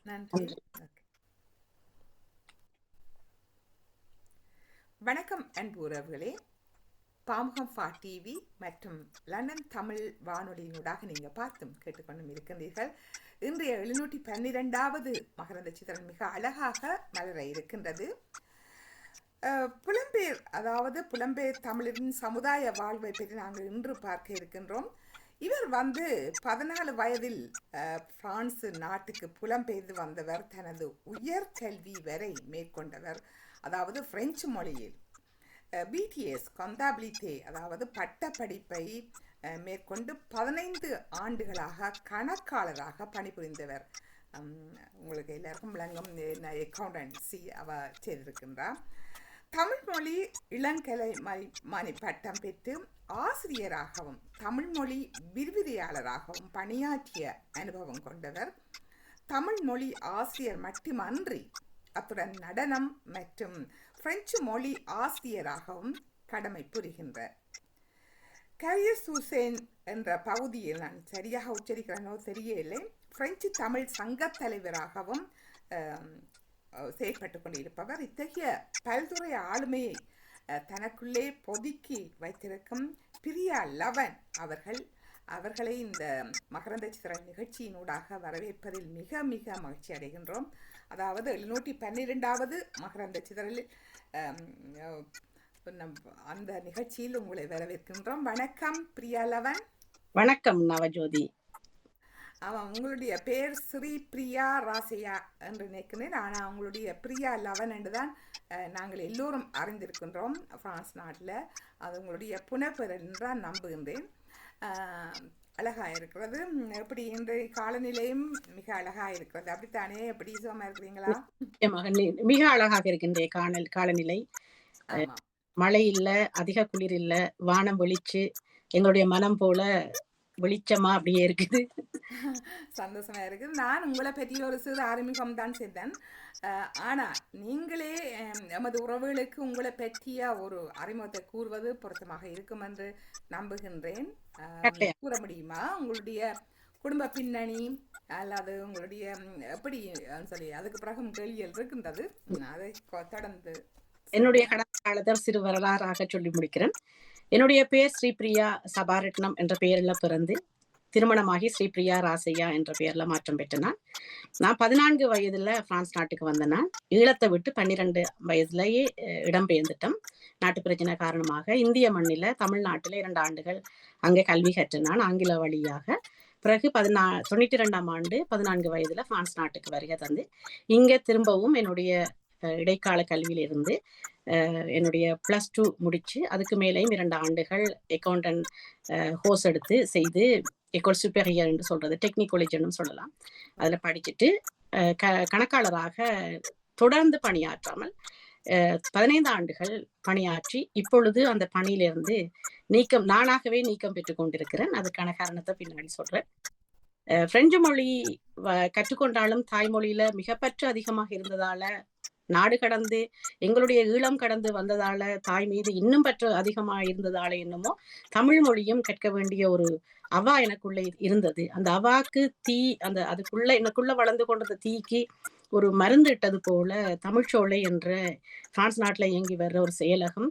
நன்றி. நன்றி. ஓகே. வணக்கம் அன்பு உறவுகளே. பாமுகம் டிவி மற்றும் லண்டன் தமிழ் வானொலியினூடாக நீங்கள் பார்த்தும் கேட்டுக்கொண்டும் இருக்கின்றீர்கள். இன்றைய 712வது மகரந்த சித்திரன் மிக அழகாக மலர இருக்கின்றது. புலம்பெயர், அதாவது புலம்பெயர் தமிழரின் சமுதாய வாழ்வை பற்றி நாங்கள் இன்று பார்க்க இருக்கின்றோம். இவர் 14 வயதில் பிரான்ஸ் நாட்டுக்கு புலம்பெயர்ந்து வந்தவர். தனது உயர் கல்வி வரை மேற்கொண்டவர். அதாவது பிரெஞ்சு மொழியில் பிடிஎஸ் கந்தாபிலிட்டே, அதாவது பட்ட படிப்பை மேற்கொண்டு 15 ஆண்டுகளாக கணக்காளராக பணிபுரிந்தவர். உங்களுக்கு எல்லாருக்கும் விளங்கும் அக்கௌண்டன்சி அவ செய்திருக்கின்றார். தமிழ் மொழி இளங்கலை மணி பட்டம் பெற்று ஆசிரியராகவும் தமிழ் மொழி விரிவுரையாளராகவும் பணியாற்றிய அனுபவம் கொண்டவர். தமிழ் மொழி ஆசிரியர் மட்டுமன்றி அத்துடன் நடனம் மற்றும் பிரெஞ்சு மொழி ஆசிரியராகவும் கடமை புரிகின்றார். கரியஸ் ஹுசேன் என்ற பகுதியில், நான் சரியாக உச்சரிக்கிறேனோ தெரியவில்லை, பிரெஞ்சு தமிழ் சங்க தலைவராகவும் செயல்பட்டு கொண்டிருப்பவர். இத்தகைய பல்துறை ஆளுமையை தனக்குள்ளே பொதுக்கி வைத்திருக்கும் பிரியா லவன் அவர்களை இந்த மகரந்த சித்திரன் நிகழ்ச்சியினூடாக வரவேற்பதில் மிக மிக மகிழ்ச்சி அடைகின்றோம். அதாவது 712வது மகரந்த சித்திரலில் அந்த நிகழ்ச்சியில் உங்களை வரவேற்கின்றோம். வணக்கம் பிரியா லவன். வணக்கம் நவஜோதி. உங்களுடைய பேர் ஸ்ரீ பிரியா ராசையா என்று நினைக்கிறேன். ஆனால் உங்களுடைய பிரியா லவன் என்றுதான் நாங்கள் எல்லோரும் அறிந்திருக்கின்றோம் பிரான்ஸ் நாட்டில். அது உங்களுடைய புனப்பெயர் என்றால் நம்புகின்றேன். அழகா இருக்கிறது. எப்படி இன்றைய காலநிலையும் மிக அழகா இருக்கிறது, அப்படித்தானே? எப்படி சுகமா இருக்கிறீங்களா? மிக அழகாக இருக்கின்ற காலநிலை. மழை இல்ல, அதிக குளிர் இல்ல, வானம் வெளிச்சு எங்களுடைய மனம் போல வெளிச்சமா அப்படியே இருக்குது. சந்தோஷமா இருக்குது. நான் உங்களை பற்றி ஒரு சிறு அறிமுகம் தான் செய்தேன். ஆனா நீங்களே எமது உறவுகளுக்கு உங்களை பற்றிய ஒரு அறிமுகத்தை கூறுவது பொருத்தமாக இருக்கும் என்று நம்புகின்றேன். கூற முடியுமா? உங்களுடைய குடும்ப பின்னணி அல்லது உங்களுடைய எப்படி சொல்லி அதுக்கு பிறகு கேள்விகள் இருக்கின்றது, அதை தொடர்ந்து. என்னுடைய கடந்த காலத்தில் சிறு வரலாறாக சொல்லி முடிக்கிறேன். என்னுடைய பேர் ஸ்ரீபிரியா சபாரட்னம் என்ற பெயரில் பிறந்து திருமணமாகி ஸ்ரீபிரியா ராசையா என்ற பெயர்ல மாற்றம் பெற்றேன். நான் 14 வயதுல பிரான்ஸ் நாட்டுக்கு வந்தேன்னா, ஈழத்தை விட்டு 12 வயதுலயே இடம்பெயர்ந்துட்டேன். நாட்டு பிரச்சனை காரணமாக இந்திய மண்ணில தமிழ்நாட்டில 2 ஆண்டுகள் அங்கே கல்வி கற்றினான் ஆங்கில வழியாக. பிறகு 92ஆம் ஆண்டு 14 வயதுல பிரான்ஸ் நாட்டுக்கு வருகை தந்து இங்க திரும்பவும் என்னுடைய இடைக்கால கல்வியிலிருந்து என்னுடைய +2 முடிச்சு அதுக்கு மேலேயும் 2 ஆண்டுகள் அக்கௌண்டன்ட் கோர்ஸ் எடுத்து செய்து எக்கோல் சுப்பீரியர் என்று சொல்றது, டெக்னிக் காலேஜ்னு சொல்லலாம். அதுல படிச்சுட்டு கணக்காளராக தொடர்ந்து பணியாற்றாமல் 15 ஆண்டுகள் பணியாற்றி இப்பொழுது அந்த பணியிலிருந்து நானாகவே நீக்கம் பெற்றுக் கொண்டிருக்கிறேன். அதுக்கான காரணத்தை பின்னாடி சொல்றேன். பிரெஞ்சு மொழி கற்றுக்கொண்டாலும் தாய்மொழியில மிகப்பற்று அதிகமாக இருந்ததால, நாடு கடந்து எங்களுடைய ஈழம் கடந்து வந்ததால, தாய் மீது இன்னும் பற்று அதிகமா இருந்ததால என்னமோ தமிழ் மொழியும் கற்க வேண்டிய ஒரு அவா எனக்குள்ள இருந்தது. அந்த அவாக்கு அதுக்குள்ள எனக்குள்ள வளர்ந்து கொண்ட தீக்கு ஒரு மருந்து இட்டது போல தமிழ்ச்சோலை என்ற பிரான்ஸ் நாட்டுல இயங்கி வர்ற ஒரு செயலகம்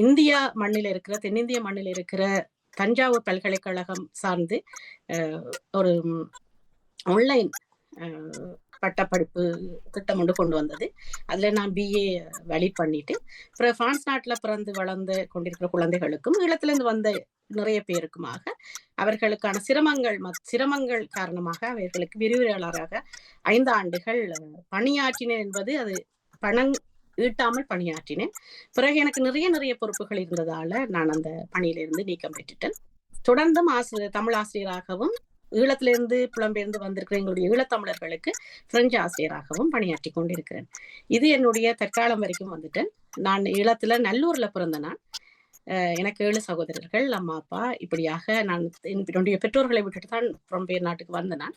இந்தியா மண்ணில் இருக்கிற, தென்னிந்திய மண்ணில் இருக்கிற தஞ்சாவூர் பல்கலைக்கழகம் சார்ந்து ஒரு ஆன்லைன் பட்டப்படிப்பு திட்டம் ஒன்று கொண்டு வந்தது. அதுல நான் BA வழி பண்ணிட்டு அப்புறம் பிரான்ஸ் நாட்டுல பிறந்து வளர்ந்து கொண்டிருக்கிற குழந்தைகளுக்கும் ஈழத்துல இருந்து வந்த நிறைய பேருக்குமாக அவர்களுக்கான சிரமங்கள் காரணமாக அவர்களுக்கு விரிவுரையாளராக 5 ஆண்டுகள் பணியாற்றினேன் என்பது அது பணம் ஈட்டாமல் பணியாற்றினேன். பிறகு எனக்கு நிறைய பொறுப்புகள் இருந்ததால நான் அந்த பணியிலிருந்து நீக்கம் பெற்றுட்டேன். தொடர்ந்தும் தமிழ் ஆசிரியராகவும் ஈழத்திலிருந்து புலம்பெயர்ந்து வந்திருக்கிற எங்களுடைய ஈழத்தமிழர்களுக்கு பிரெஞ்சு ஆசிரியராகவும் பணியாற்றி கொண்டிருக்கிறேன். இது என்னுடைய தற்காலம் வரைக்கும் வந்துட்டேன். நான் ஈழத்துல நல்லூர்ல பிறந்த நான். எனக்கு 7 சகோதரர்கள், அம்மா அப்பா. இப்படியாக நான் என்னுடைய பெற்றோர்களை விட்டுட்டு தான் புலம்பெயர் நாட்டுக்கு வந்த நான்.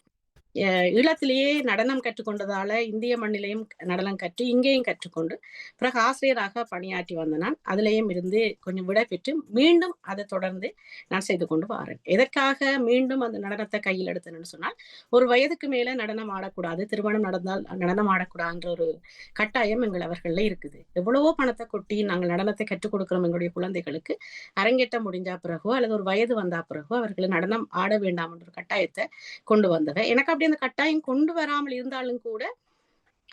ஈழத்திலேயே நடனம் கற்றுக்கொண்டதால இந்திய மண்ணிலையும் நடனம் கற்று இங்கேயும் கற்றுக்கொண்டு பிறகு ஆசிரியராக பணியாற்றி வந்த நான் அதிலேயும் இருந்து கொஞ்சம் விடை பெற்று மீண்டும் அதை தொடர்ந்து நான் செய்து கொண்டு வரேன். எதற்காக மீண்டும் அந்த நடனத்தை கையில் எடுத்தேன்னு சொன்னால், ஒரு வயதுக்கு மேல நடனம் ஆடக்கூடாது, திருமணம் நடந்தால் நடனம் ஆடக்கூடாதுன்ற ஒரு கட்டாயம் எங்கள் அவர்கள்ல இருக்குது. எவ்வளவோ பணத்தை கொட்டி நாங்கள் நடனத்தை கற்றுக் கொடுக்கிறோம் எங்களுடைய குழந்தைகளுக்கு. அரங்கேற்ற முடிஞ்சா பிறகோ அல்லது ஒரு வயது வந்தா பிறகோ அவர்களை நடனம் ஆட வேண்டாம் என்ற ஒரு கட்டாயத்தை கொண்டு வந்தவ. எனக்கு அப்படி அந்த கட்டாயம் கொண்டு வராமல் இருந்தாலும் கூட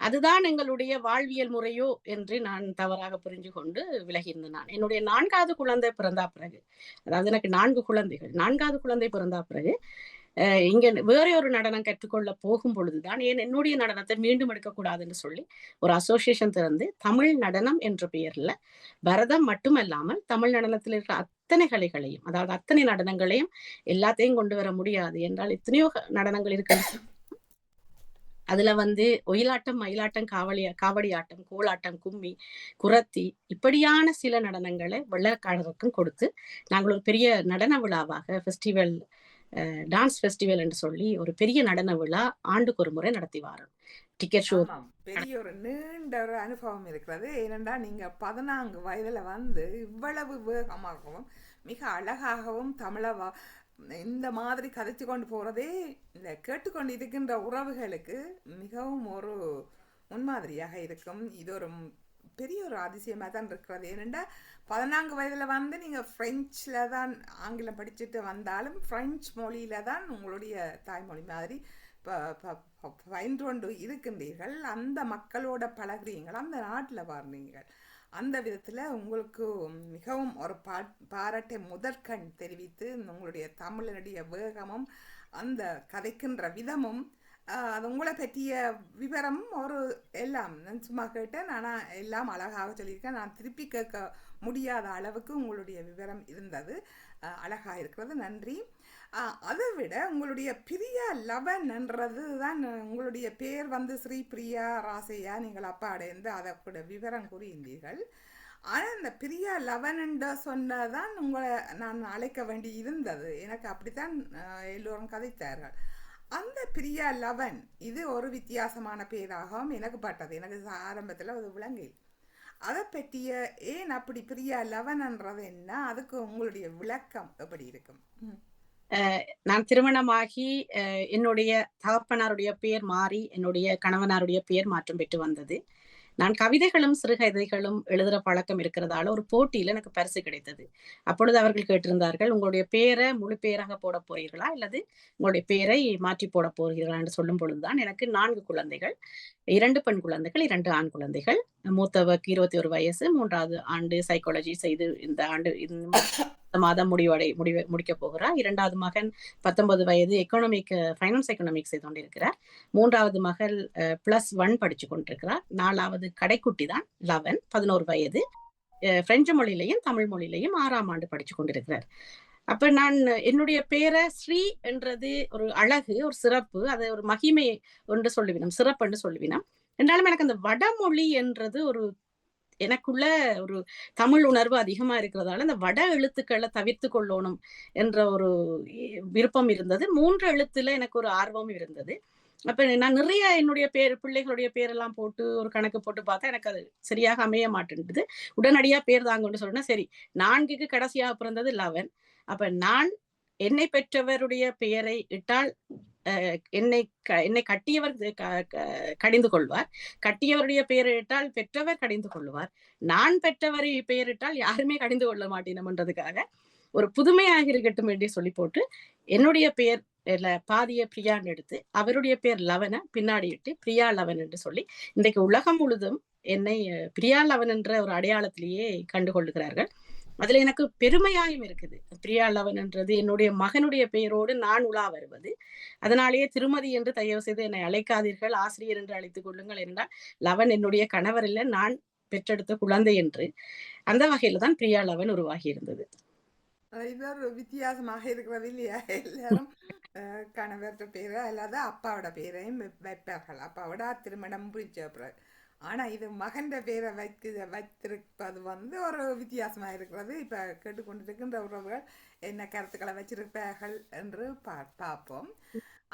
அதுதான் எங்களுடைய வாழ்வியல் முறையோ என்று நான் தவறாக புரிஞ்சு கொண்டு விலகியிருந்தேன். நான் என்னுடைய 4வது குழந்தை பிறந்தா பிறகு, அதாவது எனக்கு 4 குழந்தைகள், 4வது குழந்தை பிறந்தா பிறகு இங்க வேற ஒரு நடனம் கற்றுக்கொள்ள போகும் பொழுதுதான் ஏன் என்னுடைய நடனத்தை மீண்டும் எடுக்கக்கூடாதுன்னு சொல்லி ஒரு அசோசியேஷன் திறந்து தமிழ் நடனம் என்ற பெயர்ல பரதம் மட்டுமல்லாமல் தமிழ் நடனத்தில் இருக்கிற அத்தனை கலைகளையும், அதாவது அத்தனை நடனங்களையும் எல்லாத்தையும் கொண்டு வர முடியாது என்றால் எத்தனையோ நடனங்கள் இருக்கு. அதுல ஒயிலாட்டம், மயிலாட்டம், காவடி ஆட்டம், கோலாட்டம், கும்மி, குரத்தி இப்படியான சில நடனங்களை வெள்ளக்காரருக்கும் கொடுத்து நாங்கள் ஒரு பெரிய நடன விழாவாக ஃபெஸ்டிவல், டான்ஸ் ஃபெஸ்டிவல் என்று சொல்லி ஒரு பெரிய நடன விழா ஆண்டுக்கு ஒரு முறை நடத்தி வாரோம். டிக்கெட் ஷோ பெரிய ஒரு நீண்ட ஒரு அனுபவம் இருக்கிறது. ஏனென்றா நீங்க 14 வயதுல இவ்வளவு வேகமாகவும் மிக அழகாகவும் தமிழ இந்த மாதிரி கதைச்சு கொண்டு போறதே இந்த கேட்டுக்கொண்டு இருக்கின்ற உறவுகளுக்கு மிகவும் ஒரு முன்மாதிரியாக இருக்கும். இது ஒரு பெரிய ஒரு அதிசயமாக தான் இருக்கிறது. ஏனென்றா 14 வயதில் நீங்கள் ஃப்ரெஞ்சில் தான் ஆங்கிலம் படிச்சுட்டு வந்தாலும் ஃப்ரெஞ்சு மொழியில் தான் உங்களுடைய தாய்மொழி மாதிரி பயின்று கொண்டு இருக்கின்றீர்கள். அந்த மக்களோட பழகுறீங்கள், அந்த நாட்டில் வாழ்றீங்கள். அந்த விதத்தில் உங்களுக்கு மிகவும் ஒரு பாராட்டை முதற்கண் தெரிவித்து உங்களுடைய தமிழனுடைய வேகமும் அந்த கதைக்கின்ற விதமும் அது உங்களை பற்றிய விவரம் ஒரு எல்லாம் நான் சும்மா கேட்டேன். ஆனால் எல்லாம் அழகாக சொல்லியிருக்கேன். நான் திருப்பி கேட்க முடியாத அளவுக்கு உங்களுடைய விவரம் இருந்தது. அழகாக இருக்கிறது, நன்றி. அதை விட உங்களுடைய பிரியா லவன்ன்றது தான் உங்களுடைய பேர் ஸ்ரீ பிரியா ராசையா, நீங்கள் அப்பாடேந்து அதை கூட விவரம் கூறியிருந்தீர்கள். ஆனால் அந்த பிரியா லவன் என்று சொன்னதான் உங்களை நான் அழைக்க வேண்டி இருந்தது. எனக்கு அப்படித்தான் எல்லோரும் கதைத்தார்கள். அந்த பிரியா லவன் இது ஒரு வித்தியாசமான பேராகவும் எனக்கு பட்டது. எனக்கு ஆரம்பத்தில் அது விளங்கி அதை பற்றிய ஏன் அப்படி பிரியா லவன்ன்றது என்ன, அதுக்கு உங்களுடைய விளக்கம் எப்படி இருக்கும்? நான் திருமணமாகி என்னுடைய தகப்பனாருடைய பேர் மாறி என்னுடைய கணவனாருடைய பேர் மாற்றம் பெற்று வந்தது. நான் கவிதைகளும் சிறுகதைகளும் எழுதுற பழக்கம் இருக்கிறதால ஒரு போட்டியில எனக்கு பரிசு கிடைத்தது. அப்பொழுது அவர்கள் கேட்டிருந்தார்கள், உங்களுடைய பேரை முழு பேராக போட போறீர்களா அல்லது உங்களுடைய பேரை மாற்றி போட போகிறீர்களா என்று சொல்லும் பொழுதுதான் எனக்கு 4 குழந்தைகள், 2 பெண் குழந்தைகள், 2 ஆண் குழந்தைகள். மூத்தவருக்கு 21 வயசு, 3வது ஆண்டு சைக்காலஜி செய்து இந்த ஆண்டு மாதம் முடிக்க போகிறார். 2வது மகன் 19 வயது ஃபைனான்ஸ் எக்கனாமிக்ஸ் செய்து கொண்டிருக்கிறார். 3வது மகள் +1 படிச்சு கொண்டிருக்கிறார். 4வது கடைக்குட்டி தான் லவன், 11 வயது, பிரெஞ்சு மொழியிலையும் தமிழ் மொழியிலையும் 6ஆம் ஆண்டு படிச்சு கொண்டிருக்கிறார். அப்ப நான் என்னுடைய பேரை ஸ்ரீ என்றது ஒரு அழகு, ஒரு சிறப்பு, அதை ஒரு மகிமை என்று சொல்லுவினோம், சிறப்பு என்று சொல்லுவினோம். என்றாலும் எனக்கு அந்த வடமொழி என்றது எனக்குள்ள ஒரு தமிழ் உணர்வு அதிகமா இருக்கிறதால அந்த வட எழுத்துக்களை தவிர்த்து கொள்ளணும் என்ற ஒரு விருப்பம் இருந்தது. 3 எழுத்துல எனக்கு ஒரு ஆர்வம் இருந்தது. அப்ப நான் நிறைய என்னுடைய பிள்ளைகளுடைய பேரெல்லாம் போட்டு ஒரு கணக்கு போட்டு பார்த்தா எனக்கு அது சரியாக அமைய மாட்டேன்றது. உடனடியா பேர் தாங்கன்னு சொன்னா சரி, 4க்கு கடைசியாக பிறந்தது லவன். அப்ப நான் என்னை பெற்றவருடைய பெயரை இட்டால் என்னை கட்டியவர் கடிந்து கொள்வார், கட்டியவருடைய பெயரை இட்டால் பெற்றவர் கடிந்து கொள்வார், நான் பெற்றவரை பெயரிட்டால் யாருமே கடிந்து கொள்ள மாட்டேனோன்றதுக்காக ஒரு புதுமையாக இருக்கட்டும் என்று சொல்லி போட்டு என்னுடைய பெயர் பாதிய பிரியான்னு எடுத்து அவருடைய பேர் லவனை பின்னாடி இட்டு பிரியா லவன் என்று சொல்லி இன்றைக்கு உலகம் முழுதும் என்னை பிரியா லவன் என்ற ஒரு அடையாளத்திலேயே கண்டுகொள்ளுகிறார்கள். அதுல எனக்கு பெருமையாயும் இருக்குது. பிரியா லவன் என்றது என்னுடைய மகனுடைய பெயரோடு நான் உலா வருவது. அதனாலேயே திருமதி என்று தயவு செய்து என்னை அழைக்காதீர்கள், ஆசிரியர் என்று அழைத்துக் கொள்ளுங்கள் என்றால் லவன் என்னுடைய கணவர் இல்லை, நான் பெற்றெடுத்த குழந்தை என்று. அந்த வகையில தான் பிரியா லவன் உருவாகி இருந்தது. இது ஒரு வித்தியாசமாக இருக்கிறது இல்லையா? எல்லாரும் கணவர்கிட்ட பேரை அல்லாத அப்பாவோட பேரையும் வைப்பார்கள், அப்பாவோட திருமணம் புரிச்ச பிறகு. ஆனால் இது மகன்ற பேரை வைத்திருப்பது ஒரு வித்தியாசமாக இருக்கிறது. இப்போ கேட்டுக்கொண்டிருக்கின்ற உறவுகள் என்ன கருத்துக்களை வச்சிருப்பார்கள் என்று பார்ப்போம்.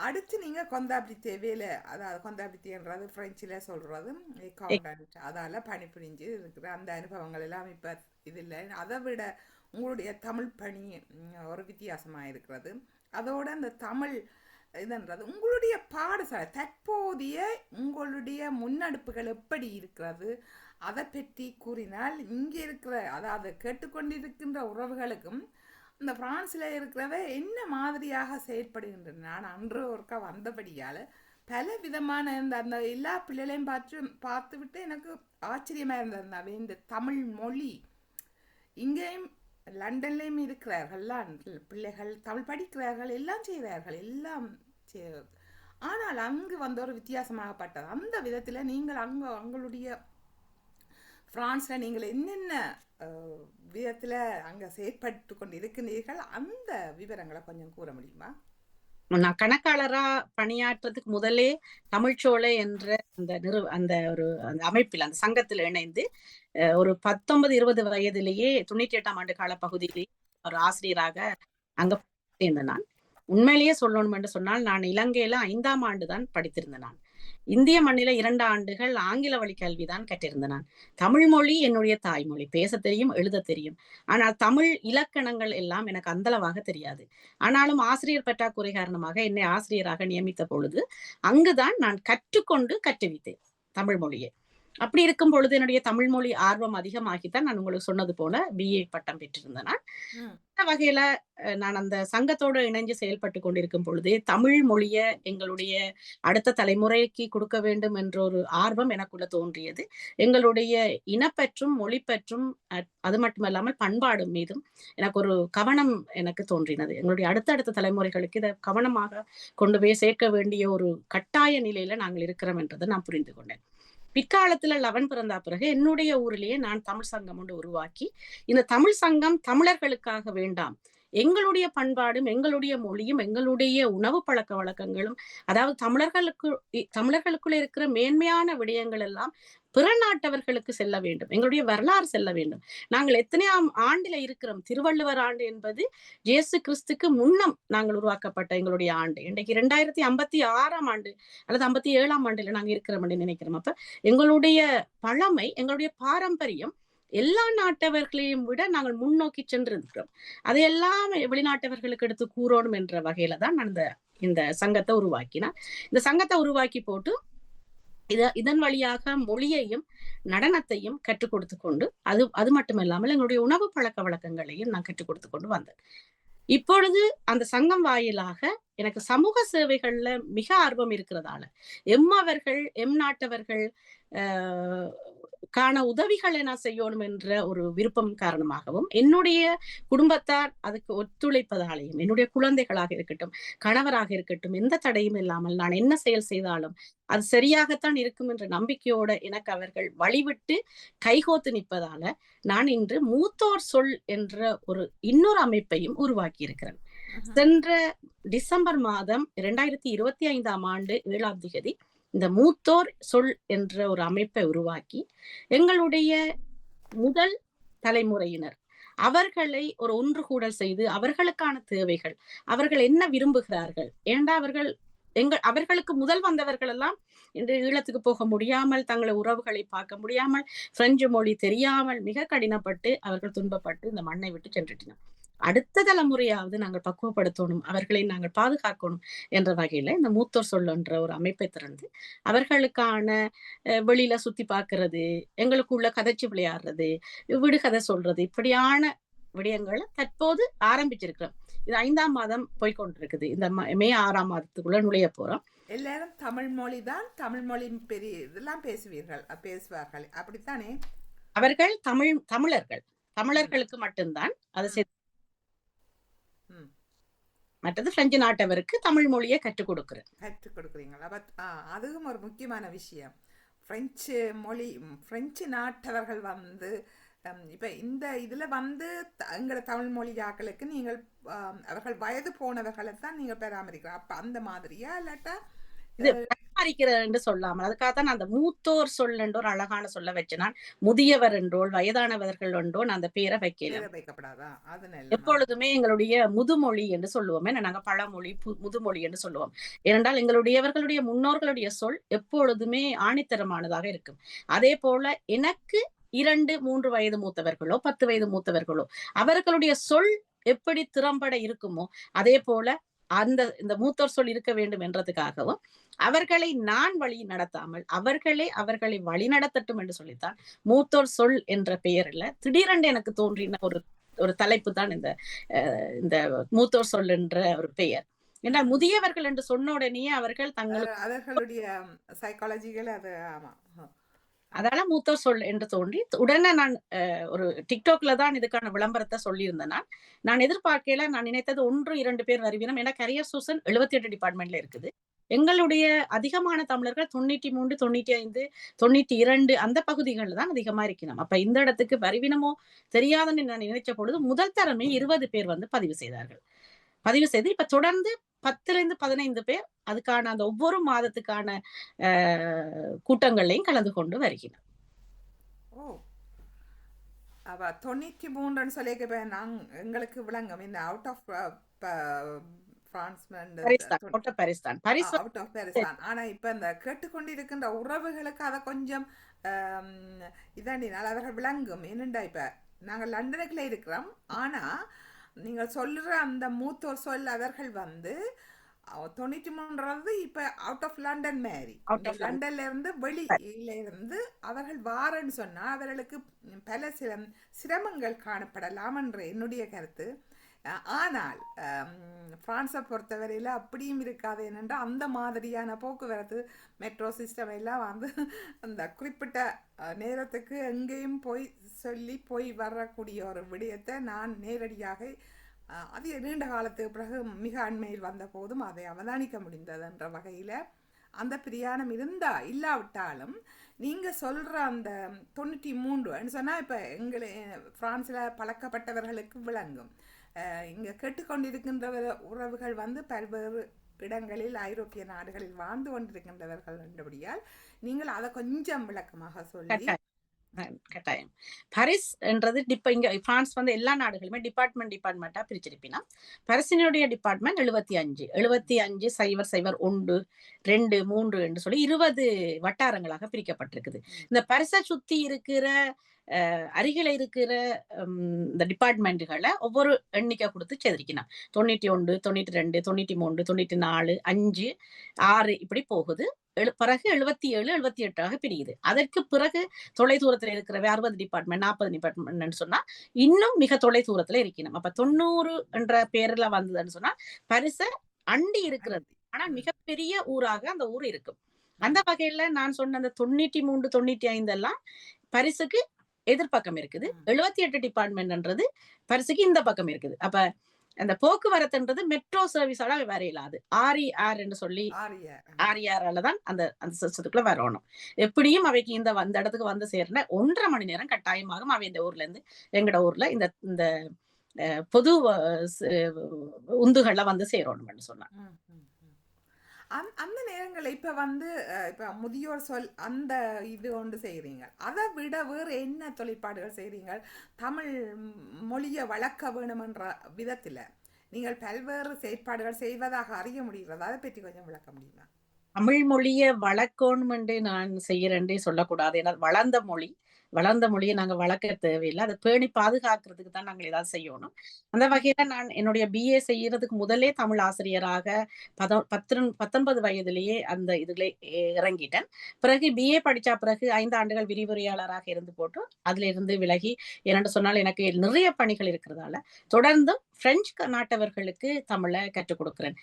அடுத்து நீங்க கொந்தாபித்தே வேலை, அதாவது கொந்தாபித்தேன்றது பிரெஞ்சில் சொல்றது அக்கௌண்டன்ட், அதால பணிபுரிஞ்சு இருக்கிற அந்த அனுபவங்கள் எல்லாம் இப்ப இது இல்லை. அதை விட உங்களுடைய தமிழ் பணி ஒரு வித்தியாசமா இருக்கிறது. அதோட அந்த தமிழ் இதுன்றது உங்களுடைய பாடசாலை தற்போதைய உங்களுடைய முன்னெடுப்புகள் எப்படி இருக்கிறது, அதை பற்றி கூறினால் இங்கே இருக்கிற, அதாவது கேட்டுக்கொண்டிருக்கின்ற உறவுகளுக்கும் இந்த பிரான்ஸில் இருக்கிறவ என்ன மாதிரியாக செயற்படுகின்றன. நான் அன்று ஒருக்கா வந்தபடியால் பல விதமான அந்த எல்லா பிள்ளைகளையும் பார்த்து விட்டு எனக்கு ஆச்சரியமாக இருந்தது. இந்த தமிழ் மொழி இங்கேயும் லண்டன்லேயும் இருக்கிறார்கள்லாம் பிள்ளைகள் தமிழ் படிக்கிறார்கள், எல்லாம் செய்கிறார்கள், எல்லாம் ஆனால் அங்கு வந்த ஒரு வித்தியாசமாகப்பட்டது. அந்த விதத்தில் நீங்கள் உங்களுடைய பிரான்ஸில் நீங்கள் என்னென்ன விதத்தில் அங்கே செயற்பட்டு கொண்டு இருக்கின்றீர்கள், அந்த விவரங்களை கொஞ்சம் கூற முடியுமா? நான் கணக்காளரா பணியாற்றதுக்கு முதலே தமிழ்ச்சோலை என்ற அந்த அமைப்பில், அந்த சங்கத்தில் இணைந்து ஒரு 19-20 வயதிலேயே 98ஆம் ஆண்டு கால பகுதியிலேயே ஒரு ஆசிரியராக அங்க சேர்ந்தேன். நான் உண்மையிலேயே சொல்லணும் என்று சொன்னால், நான் இலங்கையில 5ஆம் ஆண்டு தான் படித்திருந்தேன். நான் இந்திய மண்ணில 2 ஆண்டுகள் ஆங்கில வழி கல்விதான் கற்றிருந்தேன். நான் தமிழ் மொழி என்னுடைய தாய்மொழி, பேச தெரியும், எழுத தெரியும். ஆனால் தமிழ் இலக்கணங்கள் எல்லாம் எனக்கு அந்தளவாக தெரியாது. ஆனாலும் ஆசிரியர் பற்றாக்குறை காரணமாக என்னை ஆசிரியராக நியமித்த பொழுது அங்குதான் நான் கற்றுக்கொண்டு கற்றுவித்தேன் தமிழ் மொழியை. அப்படி இருக்கும் பொழுது என்னுடைய தமிழ் மொழி ஆர்வம் அதிகமாகித்தான் நான் உங்களுக்கு சொன்னது போல BA பட்டம் பெற்றிருந்தேன். அந்த வகையில நான் அந்த சங்கத்தோடு இணைஞ்சு செயல்பட்டு கொண்டிருக்கும் பொழுது தமிழ் மொழிய எங்களுடைய அடுத்த தலைமுறைக்கு கொடுக்க வேண்டும் என்ற ஒரு ஆர்வம் எனக்குள்ள தோன்றியது. எங்களுடைய இனப்பற்றும் மொழிப்பற்றும் அது மட்டுமல்லாமல் பண்பாடு மீதும் எனக்கு ஒரு கவனம் எனக்கு தோன்றினது. எங்களுடைய அடுத்தடுத்த தலைமுறைகளுக்கு இதை கவனமாக கொண்டு போய் சேர்க்க வேண்டிய ஒரு கட்டாய நிலையில நாங்கள் இருக்கிறோம் என்றதை நான் புரிந்து கொண்டேன். பிற்காலத்துல 11 பிறந்தா பிறகு என்னுடைய ஊரிலேயே நான் தமிழ் சங்கம் ஒன்று உருவாக்கி, இந்த தமிழ் சங்கம் தமிழர்களுக்காக வேண்டாம், எங்களுடைய பண்பாடும் எங்களுடைய மொழியும் எங்களுடைய உணவு பழக்க வழக்கங்களும், அதாவது தமிழர்களுக்குள்ள இருக்கிற மேன்மையான விடயங்கள் எல்லாம் பிற நாட்டவர்களுக்கு செல்ல வேண்டும், எங்களுடைய வரலாறு செல்ல வேண்டும். நாங்கள் எத்தனையாம் ஆண்டுல இருக்கிறோம்? திருவள்ளுவர் ஆண்டு என்பது இயேசு கிறிஸ்துக்கு முன்னம் நாங்கள் உருவாக்கப்பட்ட எங்களுடைய ஆண்டு. இன்றைக்கு 2056ஆம் ஆண்டு அல்லது 57ஆம் ஆண்டுல நாங்க இருக்கிறோம் நினைக்கிறோம். அப்ப எங்களுடைய பழமை, எங்களுடைய பாரம்பரியம் எல்லா நாட்டவர்களையும் விட நாங்கள் முன்னோக்கி சென்றிருக்கிறோம். அதையெல்லாம் வெளிநாட்டவர்களுக்கு எடுத்து கூறணும் என்ற வகையில தான் நான் இந்த சங்கத்தை உருவாக்கினேன். இந்த சங்கத்தை உருவாக்கி போட்டு இதன் வழியாக மொழியையும் நடனத்தையும் கற்றுக் கொடுத்து கொண்டு, அது மட்டுமில்லாமல் எங்களுடைய உணவு பழக்க வழக்கங்களையும் நான் கற்றுக் கொடுத்து கொண்டு வந்தேன். இப்பொழுது அந்த சங்கம் வாயிலாக எனக்கு சமூக சேவைகள்ல மிக ஆர்வம் இருக்கிறதால எம் நாட்டவர்கள் காண உதவிகளை நான் செய்யணும் என்ற ஒரு விருப்பம் காரணமாகவும், என்னுடைய குடும்பத்தார் அதுக்கு ஒத்துழைப்பதாலேயும், என்னுடைய குழந்தைகளாக இருக்கட்டும், கணவராக இருக்கட்டும், எந்த தடையும் இல்லாமல் நான் என்ன செயல் செய்தாலும் அது சரியாகத்தான் இருக்கும் என்ற நம்பிக்கையோட எனக்கு அவர்கள் வழிவிட்டு கைகோத்து நிற்பதால நான் இன்று மூத்தோர் சொல் என்ற இன்னொரு அமைப்பையும் உருவாக்கி இருக்கிறேன். சென்ற டிசம்பர் மாதம் 2025ஆம் ஆண்டு 7ஆம் தேதி இந்த மூத்தோர் சொல் என்ற ஒரு அமைப்பை உருவாக்கி, எங்களுடைய முதல் தலைமுறையினர் அவர்களை ஒன்று கூடல் செய்து, அவர்களுக்கான தேவைகள், அவர்கள் என்ன விரும்புகிறார்கள், ஏண்டா அவர்களுக்கு முதல் வந்தவர்கள் எல்லாம் இன்று ஈழத்துக்கு போக முடியாமல், தங்களை உறவுகளை பார்க்க முடியாமல், பிரெஞ்சு மொழி தெரியாமல் மிக கடினப்பட்டு அவர்கள் துன்பப்பட்டு இந்த மண்ணை விட்டு சென்றுட்டினோம். அடுத்த தலைமுறையாவது நாங்கள் பக்குவப்படுத்தணும், அவர்களை நாங்கள் பாதுகாக்கணும் என்ற வகையில இந்த மூத்தோர் சொல் என்ற ஒரு அமைப்பை திறந்து அவர்களுக்கான வெளியில சுத்தி பார்க்கறது, எங்களுக்குள்ள கதைச்சு விளையாடுறது, விடுகதை சொல்றது, இப்படியான விடயங்களை தற்போது ஆரம்பிச்சிருக்கிறோம். இது 5ஆம் மாதம் போய்கொண்டிருக்குது. இந்த மே 6ஆம் மாதத்துக்குள்ள நுழைய போறோம். எல்லாரும் தமிழ் மொழி தான், தமிழ் மொழி பெரிய இதெல்லாம் பேசுவார்கள், அப்படித்தானே? அவர்கள் தமிழர்களுக்கு மட்டும்தான் அதை மற்றது பிரெஞ்சு நாட்டவருக்கு தமிழ் மொழியை கற்றுக் கொடுக்குறீங்களா? அதுவும் ஒரு முக்கியமான விஷயம். பிரெஞ்சு நாட்டவர்கள் வந்து இப்ப இந்த இதுல வந்து எங்களை தமிழ் மொழி ஆக்களுக்கு நீங்கள் அவர்கள் வயது போனவர்களை தான் நீங்கள் பராமரிக்கலாம். அப்ப அந்த மாதிரியா இல்லாட்டா பராமரிக்கிறது என்று சொல்லாமல் அதுக்காகத்தான் நான் அந்த மூத்தோர் சொல் என்று ஒரு அழகான சொல்ல வச்சேன். நான் முதியவர் என்றோல் வயதானவர்கள் என்றோ நான் அந்த பேரை வைக்கல. பேரை வைக்கப்படாதா? அது நல்லமா. எப்பொழுதுமே எங்களுடைய முதுமொழி என்று சொல்லுவோம். ஏன்னா நாங்க பழமொழி முதுமொழி என்று சொல்லுவோம். ஏனென்றால் எங்களுடைய முன்னோர்களுடைய சொல் எப்பொழுதுமே ஆணித்தரமானதாக இருக்கும். அதே போல எனக்கு 2, 3 வயது மூத்தவர்களோ 10 வயது மூத்தவர்களோ அவர்களுடைய சொல் எப்படி திறம்பட இருக்குமோ அதே போல இந்த மூத்தோர் சொல் இருக்க வேண்டும் என்றதுக்காகவும் அவர்களை நான் வழி நடத்தாமல் அவர்களை வழி நடத்தட்டும் என்று சொல்லித்தான் மூத்தோர் சொல் என்ற பெயர்ல திடீரென்று எனக்கு தோன்றின ஒரு தலைப்பு தான் இந்த மூத்தோர் சொல் என்ற ஒரு பெயர். ஏன்னா முதியவர்கள் என்று சொன்ன உடனேயே அவர்கள் அவர்களுடைய சைக்காலஜிகள் அது. ஆமா, அதால மூத்தோர் சொல் என்று தோன்றி உடனே நான் ஒரு டிக்டாக்ல தான் இதுக்கான விளம்பரத்தை சொல்லியிருந்தேன். நான் எதிர்பார்க்கல. நான் நினைத்தது 1, 2 பேர் வருவினம். ஏன்னா கரியர் சூசன் 78 டிபார்ட்மெண்ட்ல இருக்குது. எங்களுடைய அதிகமான தமிழர்கள் 93, 95, 92 அந்த பகுதிகளில் தான் அதிகமா இருக்கணும். அப்ப இந்த இடத்துக்கு வருவினமோ தெரியாதுன்னு நான் நினைச்ச பொழுது முதல் தரமே 20 பேர் வந்து பதிவு செய்து இப்ப தொடர்ந்து 10லிருந்து 15 பேர் அதுக்கான அந்த ஒவ்வொரு மாதத்துக்கான கூட்டங்களையும் கலந்து கொண்டு வருகிறார். ஓ, அவ 93 சொல்லிக்க எங்களுக்கு விளங்கும் இந்த அவுட் ஆஃப் ஆனா இப்ப இந்த கேட்டுக்கொண்டிருக்கின்ற உறவுகளுக்கு அதை கொஞ்சம் இதாண்டினால் அவர்கள் விளங்கும். என்னண்டா இப்ப நாங்க லண்டனுக்குள்ள இருக்கிறோம். ஆனா நீங்க சொல்ற அந்த மூத்தோர் சொல் அவர்கள் வந்து 93 இப்ப அவுட் ஆஃப் லண்டன் மாதிரி லண்டன்ல இருந்து வெளியில இருந்து அவர்கள் வாரன்னு சொன்னா அவர்களுக்கு பல சிரமங்கள் காணப்படலாம் என்ற என்னுடைய கருத்து. ஆனால் பிரான்ஸை பொறுத்தவரையில் அப்படியும் இருக்காது. என்னென்னா அந்த மாதிரியான போக்குவரத்து மெட்ரோ சிஸ்டம் எல்லாம் வந்து அந்த குறிப்பிட்ட நேரத்துக்கு எங்கேயும் போய் வரக்கூடிய ஒரு விடயத்தை நான் நேரடியாக அது நீண்ட காலத்துக்கு பிறகு மிக அண்மையில் வந்த போதும் அதை அவதானிக்க முடிந்தது. என்ற வகையில் அந்த பிரயாணம் இல்லாவிட்டாலும் நீங்கள் சொல்கிற அந்த 93 சொன்னால் இப்போ பிரான்ஸில் பழக்கப்பட்டவர்களுக்கு விளங்கும். இங்கே கேட்டுக்கொண்டிருக்கின்ற உறவுகள் வந்து பல்வேறு இடங்களில் ஐரோப்பிய நாடுகளில் வாழ்ந்து கொண்டிருக்கின்றவர்கள் என்றபடியால் நீங்கள் அதை கொஞ்சம் விளக்கமாக சொல்லி. கட்டாயம். பாரிஸ் என்றது இங்க பிரான்ஸ் வந்து எல்லா நாடுகளுமே டிபார்ட்மெண்டா பிரிச்சிருப்பினா பாரிசினுடைய டிபார்ட்மெண்ட் 75 001 2 3 என்று சொல்லி 20 வட்டாரங்களாக பிரிக்கப்பட்டிருக்குது. இந்த பாரிஸை சுத்தி இருக்கிற அருகில இருக்கிற இந்த டிபார்ட்மெண்ட்டுகளை ஒவ்வொரு எண்ணிக்கை கொடுத்து செதுரிக்கணும். 91, 92, 93, 94, 5, 6 இப்படி போகுது. பிறகு 77, 78 பிரியுது. அதற்கு பிறகு தொலை தூரத்துல இருக்கிற 60 டிபார்ட்மெண்ட் 40 டிபார்ட்மெண்ட் சொன்னா இன்னும் மிக தொலை தூரத்துல இருக்கணும். அப்ப 90 என்ற பேர்ல வந்ததுன்னு சொன்னா பரிச அண்டி இருக்கிறது. ஆனா மிகப்பெரிய ஊராக அந்த ஊர் இருக்கும். அந்த வகையில நான் சொன்ன அந்த 93, 95 எல்லாம் பரிசுக்கு எதிர்பக்கம் இருக்குது. 78 டிபார்ட்மெண்ட்ன்றது பரிசுக்கு இந்த பக்கம் இருக்குது. அப்ப அந்த போக்குவரத்துன்றது மெட்ரோ சர்வீஸால வேற இல்லாது ஆர் என்று சொல்லி ஆர்ஆரால தான் அந்த சிஸ்டத்துக்குள்ள வரணும். எப்படியும் அவைக்கு இந்த இடத்துக்கு வந்து சேர்ந்த 1.5 மணி நேரம் கட்டாயமாகும். அவை இந்த ஊர்ல இருந்து எங்கட ஊர்ல இந்த பொது உந்துகள்ல வந்து சேரணும்னு சொன்னாங்க. அந்த நேரங்களில் இப்போ வந்து இப்போ முதியோர் சொல் அந்த இது ஒன்று செய்கிறீங்க. அதை விட வேறு என்ன தொழிற்பாடுகள் செய்கிறீங்க? தமிழ் மொழியை வளர்க்க வேணுமென்ற விதத்தில் நீங்கள் பல்வேறு செயற்பாடுகள் செய்வதாக அறிய முடிகிறதா? அதை பற்றி கொஞ்சம் விளக்க முடியுமா? தமிழ் மொழியை வளர்க்கணும் என்று நான் செய்யறேன்றே சொல்லக்கூடாது. ஏன்னா வளர்ந்த மொழியை நாங்க வளர்க்க தேவையில்லை. அதை பேணி பாதுகாக்கிறதுக்கு தான் நாங்கள் ஏதாவது செய்யணும். அந்த வகையில நான் என்னுடைய BA செய்யறதுக்கு முதலே தமிழ் ஆசிரியராக 19 வயதிலேயே அந்த இதுல இறங்கிட்டேன். பிறகு BA படிச்ச பிறகு 5 ஆண்டுகள் விரிவுரையாளராக இருந்து போட்டு அதுல இருந்து விலகி என்னென்னு சொன்னால் எனக்கு நிறைய பணிகள் இருக்கிறதால தொடர்ந்தும் பிரெஞ்சு நாட்டவர்களுக்கு தமிழை கற்றுக் கொடுக்கிறேன்.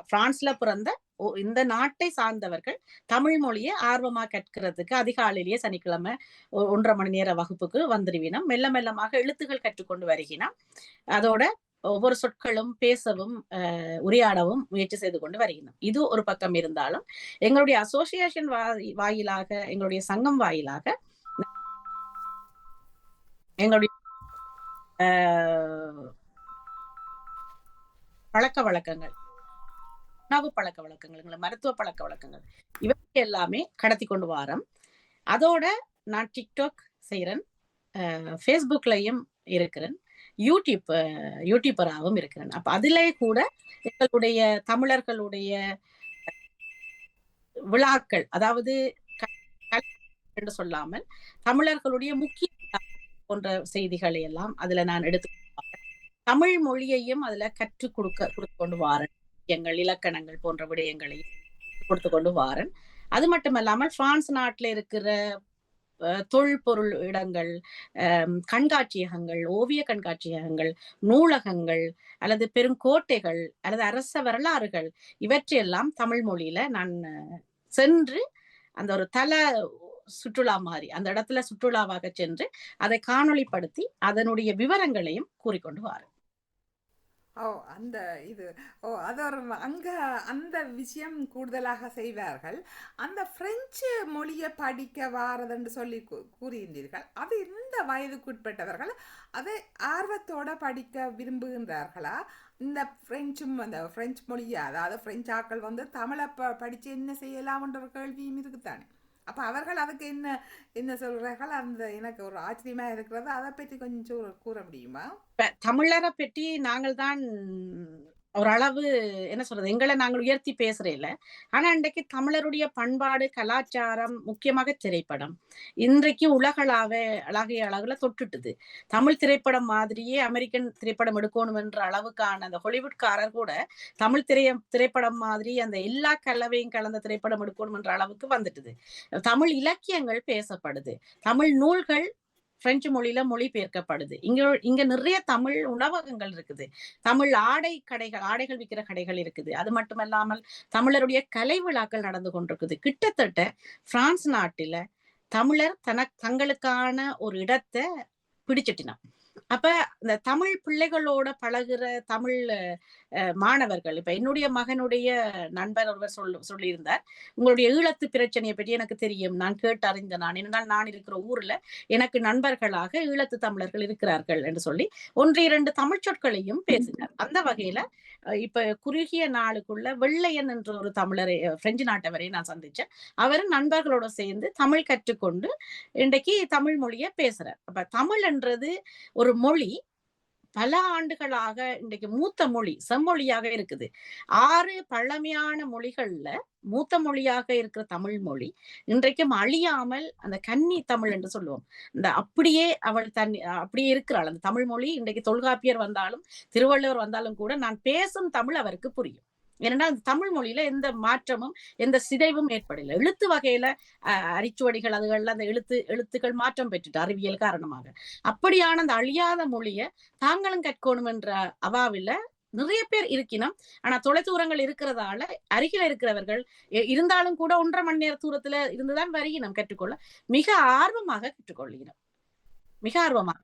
பிரான்ஸ்ல பிறந்த இந்த நாட்டை சார்ந்தவர்கள் தமிழ் மொழியை ஆர்வமா கற்கிறதுக்கு அதிகாலையிலேயே சனிக்கிழமை 1.5 மணி நேர வகுப்புக்கு வந்துடுவினோம். மெல்ல மெல்லமாக எழுத்துக்கள் கற்றுக்கொண்டு வருகினோம். அதோட ஒவ்வொரு சொற்களும் பேசவும் உரையாடவும் முயற்சி செய்து கொண்டு வருகின்றோம். இது ஒரு பக்கம் இருந்தாலும் எங்களுடைய அசோசியேஷன் வாயிலாக எங்களுடைய சங்கம் வாயிலாக எங்களுடைய பழக்க வழக்கங்கள் உணவு பழக்க வழக்கங்கள், மருத்துவ பழக்க வழக்கங்கள் இவற்றை எல்லாமே கடத்தி கொண்டு வாரம். அதோட நான் டிக்டாக் செய்யறேன், ஃபேஸ்புக்லயும் இருக்கிறேன், யூடியூபராகவும் இருக்கிறேன். அப்ப அதிலே கூட எங்களுடைய தமிழர்களுடைய விழாக்கள், அதாவது என்று சொல்லாமல் தமிழர்களுடைய முக்கிய போன்ற செய்திகளை எல்லாம் அதுல நான் எடுத்து தமிழ் மொழியையும் அதுல கற்றுக் கொடுத்து கொண்டு வாரன். எங்கள் இலக்கணங்கள் போன்ற விடயங்களை கொடுத்து கொண்டு வாரன். அது மட்டுமல்லாமல் பிரான்ஸ் நாட்டுல இருக்கிற தொல்பொருள் இடங்கள், கண்காட்சியகங்கள், ஓவிய கண்காட்சியகங்கள், நூலகங்கள் அல்லது பெருங்கோட்டைகள் அல்லது அரச வரலாறுகள் இவற்றையெல்லாம் தமிழ் மொழியில நான் சென்று அந்த ஒரு சுற்றுலா மாதிரி அந்த இடத்துல சுற்றுலாவாக சென்று அதை காணொளிப்படுத்தி அதனுடைய விவரங்களையும் கூறிக்கொண்டு வாரேன். ஓ அந்த இது அது ஒரு அங்க அந்த விஷயம் கூடுதலாக செய்வார்கள். அந்த பிரெஞ்சு மொழியை படிக்க வாரதுன்னு சொல்லி கூறியிருந்தீர்கள். அது இந்த வயதுக்குட்பட்டவர்கள் அதை ஆர்வத்தோட படிக்க விரும்புகின்றார்களா? இந்த அந்த பிரெஞ்சு மொழியை, அதாவது பிரெஞ்சு ஆக்கள் தமிழை படிச்சு என்ன செய்யலாம்ன்ற ஒரு கேள்வியும் இருக்குத்தானே. அப்ப அவர்கள் அதுக்கு என்ன என்ன சொல்றார்கள்? அந்த எனக்கு ஒரு ஆச்சரியமா இருக்கிறது. அதை பற்றி கொஞ்சம் கூற முடியுமா? தமிழரை பற்றி நாங்கள் தான் ஓரளவு என்ன சொல்றது, எங்களை நாங்கள் உயர்த்தி பேசுறேல. ஆனா இன்றைக்கு தமிழருடைய பண்பாடு, கலாச்சாரம், முக்கியமாக திரைப்படம் இன்றைக்கு அழகிய அளவுல தொட்டுட்டுது. தமிழ் திரைப்படம் மாதிரியே அமெரிக்கன் திரைப்படம் எடுக்கணும் என்ற அளவுக்கான அந்த ஹாலிவுட்காரர் கூட தமிழ் திரைப்படம் மாதிரி அந்த எல்லா கலவையும் கலந்த திரைப்படம் எடுக்கணும் என்ற அளவுக்கு வந்துட்டுது. தமிழ் இலக்கியங்கள் பேசப்படுது, தமிழ் நூல்கள் பிரெஞ்சு மொழியில மொழிபெயர்க்கப்படுது. இங்க நிறைய தமிழ் உணவகங்கள் இருக்குது, தமிழ் ஆடைகள் விற்கிற கடைகள் இருக்குது. அது மட்டுமல்லாமல் தமிழருடைய கலை விழாக்கள் நடந்து கொண்டிருக்குது. கிட்டத்தட்ட பிரான்ஸ் நாட்டில தமிழர் தங்களுக்கான ஒரு இடத்தை பிடிச்சிட்டினா. அப்ப இந்த தமிழ் பிள்ளைகளோட பழகுற தமிழ் மாணவர்கள், இப்ப என்னுடைய மகனுடைய நண்பர் ஒருவர் சொல்லியிருந்தார், உங்களுடைய ஈழத்து பிரச்சனையை பற்றி எனக்கு தெரியும், நான் கேட்டு அறிந்த என்னால் நான் இருக்கிற ஊர்ல எனக்கு நண்பர்களாக ஈழத்து தமிழர்கள் இருக்கிறார்கள் என்று சொல்லி 1-2 தமிழ் சொற்களையும் பேசினார். அந்த வகையில இப்ப குறுகிய நாளுக்குள்ள வெள்ளையன் என்ற ஒரு தமிழரை, பிரெஞ்சு நாட்டவரை நான் சந்திச்சேன். அவர் நண்பர்களோட சேர்ந்து தமிழ் கற்றுக்கொண்டு இன்றைக்கு தமிழ் மொழியை பேசுறார். அப்ப தமிழ் என்றது ஒரு மொழி, பல ஆண்டுகளாக இன்றைக்கு மூத்த மொழி, செம்மொழியாக இருக்குது. 6 பழமையான மொழிகள்ல மூத்த மொழியாக இருக்கிற தமிழ் மொழி இன்றைக்கும் அழியாமல் அந்த கன்னி தமிழ் என்று சொல்லுவோம். இந்த அப்படியே அவள் அப்படியே இருக்கிறாள் அந்த தமிழ் மொழி. இன்றைக்கு தொல்காப்பியர் வந்தாலும் திருவள்ளுவர் வந்தாலும் கூட நான் பேசும் தமிழ் அவருக்கு புரியும். ஏன்னா அந்த தமிழ் மொழியில எந்த மாற்றமும் எந்த சிதைவும் ஏற்படல. எழுத்து வகையில அரிச்சுவடிகள் அதுகள்ல அந்த எழுத்துக்கள் மாற்றம் பெற்றுட்டு அறிவியல் காரணமாக. அப்படியான அந்த அழியாத மொழிய தாங்களும் கற்கணும் என்ற அவாவில நிறைய பேர் இருக்கணும். ஆனா தொலைதூரங்கள் இருக்கிறதால அருகில இருக்கிறவர்கள் இருந்தாலும் கூட 1.5 மணி நேர தூரத்துல இருந்துதான் வருகினம் கற்றுக்கொள்ள மிக ஆர்வமாக கற்றுக்கொள்கிறோம். மிக ஆர்வமாக